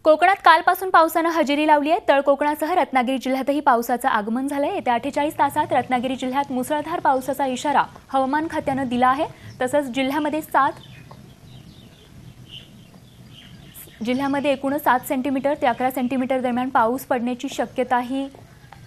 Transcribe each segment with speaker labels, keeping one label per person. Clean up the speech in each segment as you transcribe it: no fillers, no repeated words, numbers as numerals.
Speaker 1: कोकणात कालपासून पावसानं हजेरी लावली आहे। तळ कोकणासह रत्नागिरी जिल्ह्यातही पावसाचं आगमन झालंय। येत्या 48 तासात रत्नागिरी जिल्ह्यात मुसळधार पावसाचा इशारा हवामान खात्यानं दिला आहे। तसंच जिल्ह्यामध्ये एकूण 7 सेंटीमीटर ते 11 सेंटीमीटर दरम्यान पाऊस पडण्याची शक्यताही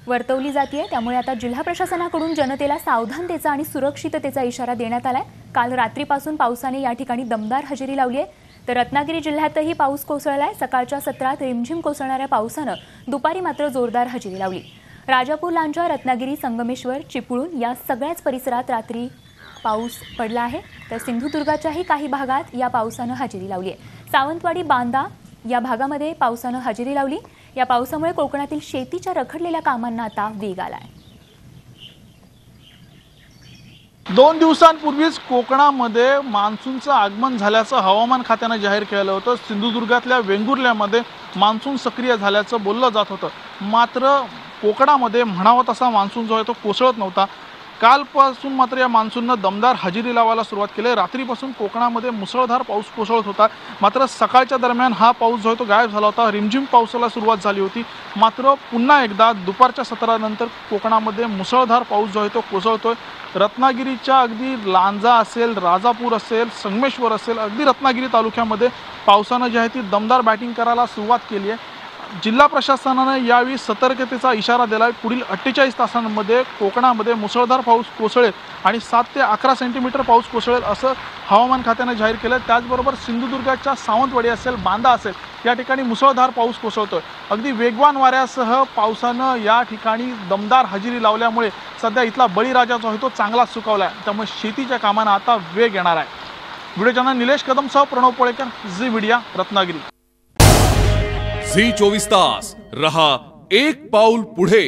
Speaker 1: वर्तवली जाते। त्यामुळे आता जिल्हा प्रशासनाकडून जनतेला सावधानतेचा आणि सुरक्षिततेचा इशारा देण्यात आलाय। काल रात्रीपासून पावसाने या ठिकाणी दमदार हजेरी लावली आहे। तर रत्नागिरी जिल्ह्यातही पाऊस कोसळलाय। सकाळच्या सत्रात रिमझिम कोसळणाऱ्या पावसानं दुपारी मात्र जोरदार हजेरी लावली। राजापूर, लांजा, रत्नागिरी, संगमेश्वर, चिपळूण या सगळ्याच परिसरात रात्री पाऊस पडला आहे। तर सिंधुदुर्गाच्याही काही भागात या पावसानं हजेरी लावली आहे। सावंतवाडी, बांदा या भागामध्ये पावसानं हजेरी लावली। या पावसामुळे कोकणातील शेतीच्या रखडलेल्या कामांना आता वेग आलाय।
Speaker 2: 2 दिवसांपूर्वीच कोकणामध्ये मान्सूनचं आगमन झाल्याचं हवामान खात्याने जाहीर केलं होतं। सिंधुदुर्गातल्या वेंगुर्ल्यामध्ये मान्सून सक्रिय झाल्याचं बोललं जात होतं। मात्र कोकणामध्ये म्हणावा तसा मान्सून जो आहे तो कोसळत नव्हता। कालपासून मात्र या मान्सूननं दमदार हजेरी लावायला सुरुवात केली। रात्रीपासून कोकणामध्ये मुसळधार पाऊस कोसळत होता। मात्र सकाळच्या दरम्यान हा पाऊस जो आहे तो गायब झाला होता। रिमझिम पावसाला सुरुवात झाली होती। मात्र पुन्हा एकदा दुपारच्या सत्रानंतर कोकणामध्ये मुसळधार पाऊस जो आहे तो कोसळतोय। रत्नागिरीच्या अगदी लांजा असेल, राजापूर असेल, संगमेश्वर असेल, अगदी रत्नागिरी तालुक्यामध्ये पावसानं जी आहे ती दमदार बॅटिंग करायला सुरुवात केली आहे। जिल्हा प्रशासनाने यावेळी सतर्कतेचा इशारा दिला आहे। पुढील 48 तासांमध्ये कोकणामध्ये मुसळधार पाऊस कोसळेल आणि 7 ते 11 सेंटीमीटर पाऊस कोसळेल असं हवामान खात्याने जाहीर केलं। त्याचबरोबर सिंधुदुर्गाच्या सावंतवाडी असेल, बांदा असेल या ठिकाणी मुसळधार पाऊस कोसळतोय। अगदी वेगवान वाऱ्यासह पावसानं या ठिकाणी दमदार हजेरी लावल्यामुळे सध्या इथला बळीराजा जो आहे तो चांगलाच सुकावला आहे। त्यामुळे शेतीच्या कामांना आता वेग येणार आहे। व्हिडिओ जर्नलिस्ट निलेश कदमसह Pranav Polekar, Zee Media, Ratnagiri.
Speaker 3: Zee 24 तास रहा एक पाऊल पुढे।